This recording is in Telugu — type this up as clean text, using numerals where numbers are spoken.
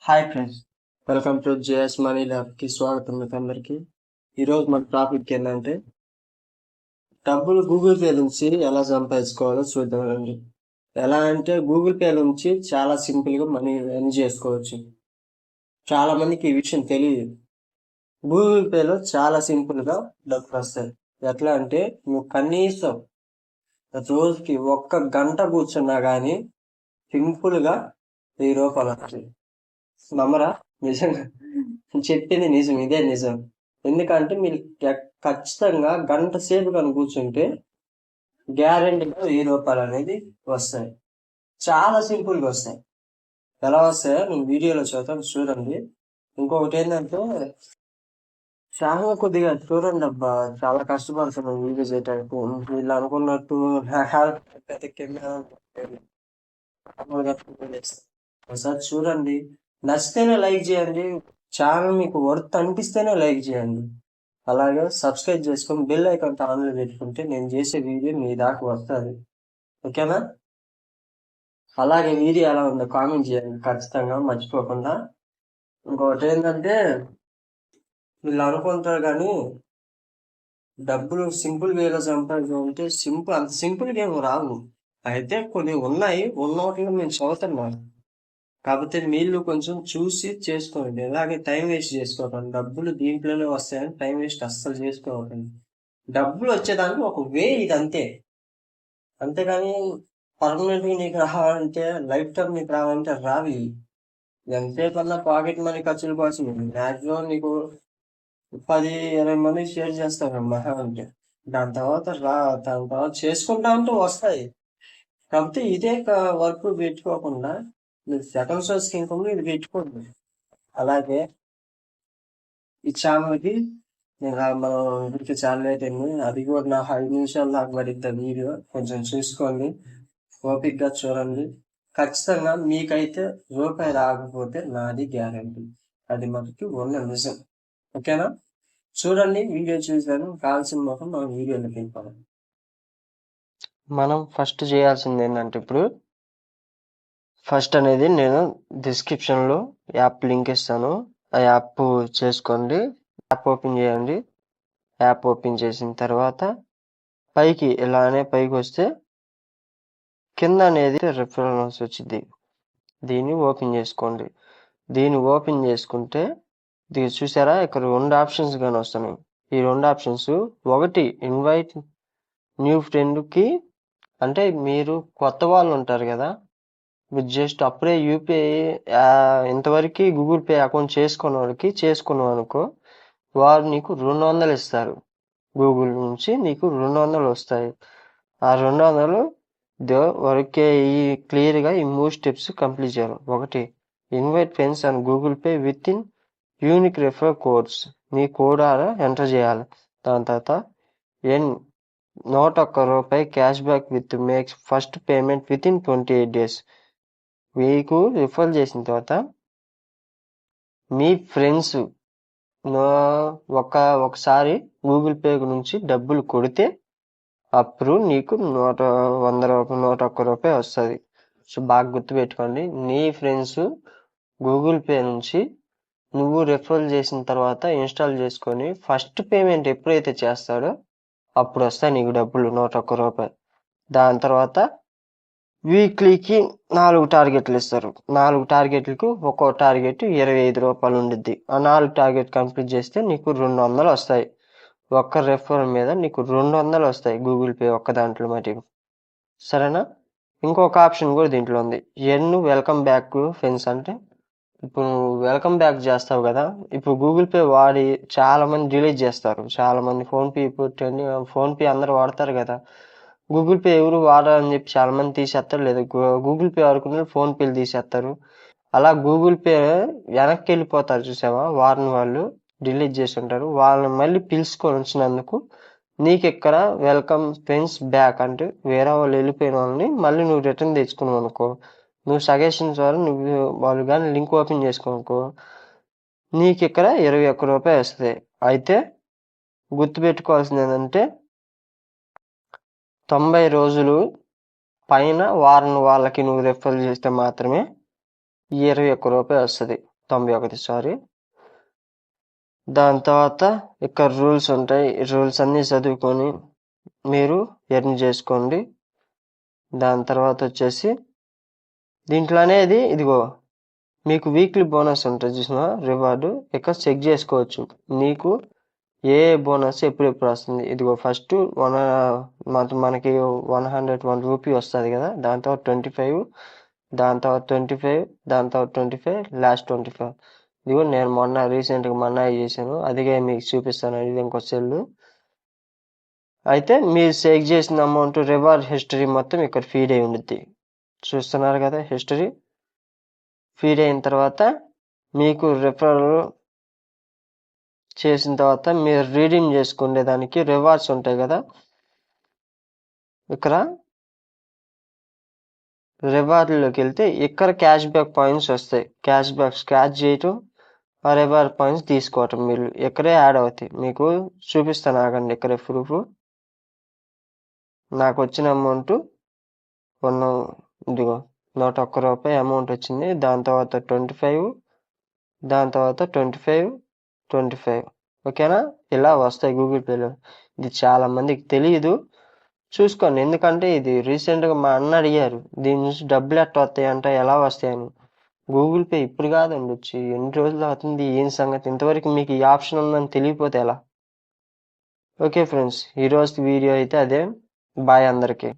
Hi friends, welcome to JS money ల్యాబ్కి స్వాగతం మీకు అందరికీ. ఈరోజు మన టాపిక్ ఏంటంటే డబ్బులు గూగుల్ పే నుంచి ఎలా సంపాదించుకోవాలో చూద్దామండి. ఎలా అంటే గూగుల్ పే నుంచి చాలా సింపుల్గా మనీ ఎర్న్ చేసుకోవచ్చు. చాలా మందికి ఈ విషయం తెలియదు. గూగుల్ పేలో చాలా సింపుల్గా డబ్బులు వస్తాయి. ఎట్లా అంటే నువ్వు కనీసం రోజుకి 1 గంట కూర్చున్నా కానీ సింపుల్గా 1000 రూపాయలు వస్తాయి. నమ్మరా? నిజంగా చెప్పింది నిజం, ఇదే నిజం. ఎందుకంటే మీరు ఖచ్చితంగా గంట సేపు కనుక కూర్చుంటే గ్యారెంటీగా 1000 రూపాయలు అనేది వస్తాయి. చాలా సింపుల్గా వస్తాయి. ఎలా వస్తాయో నేను వీడియోలో చూడండి. ఇంకొకటి ఏంటంటే చాలా కొద్దిగా చూడండి అబ్బా, చాలా కష్టపడుతున్నాం వీడియో చేయడానికి. వీళ్ళు అనుకున్నట్టు ఒకసారి చూడండి, నచ్చితేనే లైక్ చేయండి. ఛానల్ మీకు వర్త్ అనిపిస్తేనే లైక్ చేయండి. అలాగే సబ్స్క్రైబ్ చేసుకొని బెల్ ఐకాన్ ఆన్లో పెట్టుకుంటే నేను చేసే వీడియో మీ దాకా వస్తుంది. ఓకేనా? అలాగే వీడియో ఎలా ఉందో కామెంట్ చేయండి ఖచ్చితంగా మర్చిపోకుండా. ఇంకొకటి ఏంటంటే వీళ్ళు అనుకుంటారు కానీ డబ్బులు సింపుల్ వేలో సంపాదించాలంటే అంత సింపుల్గా ఏమి రావు. అయితే కొన్ని ఉన్నాయి, ఉన్నోటిలో మేము చదువుతున్నాం. కాకపోతే మీరు కొంచెం చూసి చేసుకోండి. అలాగే టైం వేస్ట్ చేసుకోకండి. డబ్బులు దీంట్లోనే వస్తాయని టైం వేస్ట్ అస్సలు చేసుకోకండి. డబ్బులు వచ్చేదానికి ఒక వే ఇది, అంతే. అంతేగాని పర్మనెంట్గా నీకు రావాలంటే, లైఫ్ టైం నీకు రావాలంటే రావి. ఎంతసేపు అన్నా పాకెట్ మనీ ఖర్చుల కోసం. మ్యాక్సిమం నీకు 10-20 మంది షేర్ చేస్తారు మహా అంటే. దాని తర్వాత చేసుకుంటా ఉంటే వస్తాయి. కాకపోతే ఇదే వర్క్ పెట్టుకోకుండా మీరు సెకండ్ సోర్స్ ఇన్కమ్ ఇది పెట్టుకోండి. అలాగే ఈ ఛానల్కి మనం ఇప్పటికే ఛానల్ అయిపోయింది, అది కూడా నా 5 నిమిషాలు నాకు పడిద్ది వీడియో. కొంచెం చూసుకోండి, ఓపిక్గా చూడండి. ఖచ్చితంగా మీకైతే రూపాయి రాకపోతే నాది గ్యారంటీ, అది మనకి ఉన్న నిజం. ఓకేనా? చూడండి, వీడియో చూసాను కావాల్సిన మొత్తం మనం వీడియోలోకి వెళ్ళిపోదాం. మనం ఫస్ట్ చేయాల్సింది ఏంటంటే, ఇప్పుడు ఫస్ట్ అనేది నేను డిస్క్రిప్షన్లో యాప్ లింక్ ఇస్తాను. ఆ యాప్ చేసుకోండి, యాప్ ఓపెన్ చేయండి. యాప్ ఓపెన్ చేసిన తర్వాత పైకి ఇలానే పైకి వస్తే కింద అనేది రిఫరెన్స్ వచ్చింది. దీన్ని ఓపెన్ చేసుకోండి. దీన్ని ఓపెన్ చేసుకుంటే దీన్ని చూసారా, ఇక్కడ 2 ఆప్షన్స్ కానీ వస్తున్నాయి. ఈ 2 ఆప్షన్స్, ఒకటి ఇన్వైట్ న్యూ ఫ్రెండ్కి, అంటే మీరు కొత్త వాళ్ళు ఉంటారు కదా, మీరు జస్ట్ అప్పుడే యూపీఐ ఇంతవరకు గూగుల్ పే అకౌంట్ చేసుకున్నావు అనుకో, వారు నీకు 200 ఇస్తారు. గూగుల్ నుంచి నీకు 200 వస్తాయి. ఆ 200 వరకే క్లియర్గా ఈ 3 స్టెప్స్ కంప్లీట్ చేయాలి. ఒకటి, invite friends and Google pay with in unique referral codes, నీ కోడ్ ఎంటర్ చేయాలి. దాని తర్వాత ₹101 cash back with makes first payment with in 28 days. మీకు రిఫర్ చేసిన తర్వాత మీ ఫ్రెండ్స్ ఒకసారి గూగుల్ పే నుంచి డబ్బులు కొడితే అప్పుడు నీకు ₹101 వస్తుంది. సో బాగా గుర్తుపెట్టుకోండి, నీ ఫ్రెండ్స్ గూగుల్ పే నుంచి నువ్వు రెఫరల్ చేసిన తర్వాత ఇన్స్టాల్ చేసుకొని ఫస్ట్ పేమెంట్ ఎప్పుడైతే చేస్తాడో అప్పుడు వస్తాయి నీకు డబ్బులు ₹101. దాని తర్వాత వీక్లీకి 4 టార్గెట్లు ఇస్తారు. 4 టార్గెట్లకు ఒక్కో టార్గెట్ ₹25 ఉండిద్ది. ఆ 4 టార్గెట్ కంప్లీట్ చేస్తే నీకు 200 వస్తాయి. ఒక్క రెఫరల్ మీద నీకు 200 వస్తాయి గూగుల్ పే ఒక్క దాంట్లో మటుకు. సరేనా? ఇంకొక ఆప్షన్ కూడా దీంట్లో ఉంది, వెల్కమ్ బ్యాక్ ఫ్రెండ్స్. అంటే ఇప్పుడు నువ్వు వెల్కమ్ బ్యాక్ చేస్తావు కదా, ఇప్పుడు గూగుల్ పే వాడి చాలా మంది డిలీట్ చేస్తారు. చాలా మంది ఫోన్పే అందరూ వాడతారు కదా, గూగుల్ పే ఎవరు వాడాలని చెప్పి చాలా మంది తీసేస్తారు, లేదా గూగుల్ పే వాడుకుని ఫోన్పేలు తీసేస్తారు. అలా గూగుల్ పే వెనక్కి వెళ్ళిపోతారు చూసావా, వారిని వాళ్ళు డిలీట్ చేసి ఉంటారు. వాళ్ళని మళ్ళీ పిలుచుకొని వచ్చినందుకు నీకు ఇక్కడ వెల్కమ్ ఫ్రెండ్స్ బ్యాక్, అంటే వేరే వాళ్ళు వెళ్ళిపోయిన వాళ్ళని మళ్ళీ నువ్వు రిటర్న్ తెచ్చుకున్నావు అనుకో, నువ్వు సజెషన్స్ ద్వారా వాళ్ళు కానీ లింక్ ఓపెన్ చేసుకోనుకో, నీకు ఇక్కడ ₹21 వస్తుంది. అయితే గుర్తుపెట్టుకోవాల్సింది ఏంటంటే 90 రోజులు పైన వారం వాళ్ళకి నువ్వు రెఫర్ చేస్తే మాత్రమే ₹21 వస్తుంది. 91 సారీ. దాని తర్వాత ఇక్కడ రూల్స్ ఉంటాయి. రూల్స్ అన్నీ చదువుకొని మీరు ఎర్న్ చేసుకోండి. దాని తర్వాత వచ్చేసి దీంట్లో అనేది ఇదిగో మీకు వీక్లీ బోనస్ ఉంటుంది చూసిన రివార్డు, ఇక్కడ చెక్ చేసుకోవచ్చు నీకు ఏ బోనస్ ఎప్పుడెప్పుడు వస్తుంది. ఇదిగో ఫస్ట్ మనకి 101 రూపీ వస్తుంది కదా, దాని తర్వాత 25, దాని తర్వాత 25, దాని తర్వాత 25, లాస్ట్ 25. ఇదిగో నేను రీసెంట్గా మొన్న చేశాను, అదిగే మీకు చూపిస్తాను. ఇది ఇంకో సెల్. అయితే మీరు చెక్ చేసిన అమౌంట్ రివార్డ్ హిస్టరీ మొత్తం ఇక్కడ ఫీడ్ అయి ఉండుద్ది. చూస్తున్నారు కదా, హిస్టరీ ఫీడ్ అయిన తర్వాత మీకు రిఫరల్ చేసిన తర్వాత మీరు రీడీమ్ చేసుకునే దానికి రివార్డ్స్ ఉంటాయి కదా, ఇక్కడ రివార్డ్లోకి వెళ్తే ఇక్కడ క్యాష్ బ్యాక్ పాయింట్స్ వస్తాయి. క్యాష్ బ్యాక్ స్క్రాచ్ చేయటం, ఆ రివార్డ్ పాయింట్స్ తీసుకోవటం మీరు ఇక్కడే యాడ్ అవుతాయి. మీకు చూపిస్తాను ఆగండి. ఇక్కడ ప్రూఫ్ నాకు వచ్చిన అమౌంట్ ఇదిగో 101 రూపాయి అమౌంట్ వచ్చింది. దాని తర్వాత 25, దాని తర్వాత 25, 25. ఓకేనా, ఇలా వస్తాయి గూగుల్ పేలో. ఇది చాలా మందికి తెలియదు, చూసుకోండి. ఎందుకంటే ఇది రీసెంట్గా మా అన్న అడిగారు, దీని నుంచి డబ్బులు ఎట్లా వస్తాయంట, ఎలా వస్తాయని. గూగుల్ పే ఇప్పుడు కాదండి వచ్చి, ఎన్ని రోజులు అవుతుంది, ఏం సంగతి, ఇంతవరకు మీకు ఈ ఆప్షన్ ఉందని తెలియపోతే ఎలా. ఓకే ఫ్రెండ్స్, ఈరోజు వీడియో అయితే అదే. బాయ్ అందరికీ.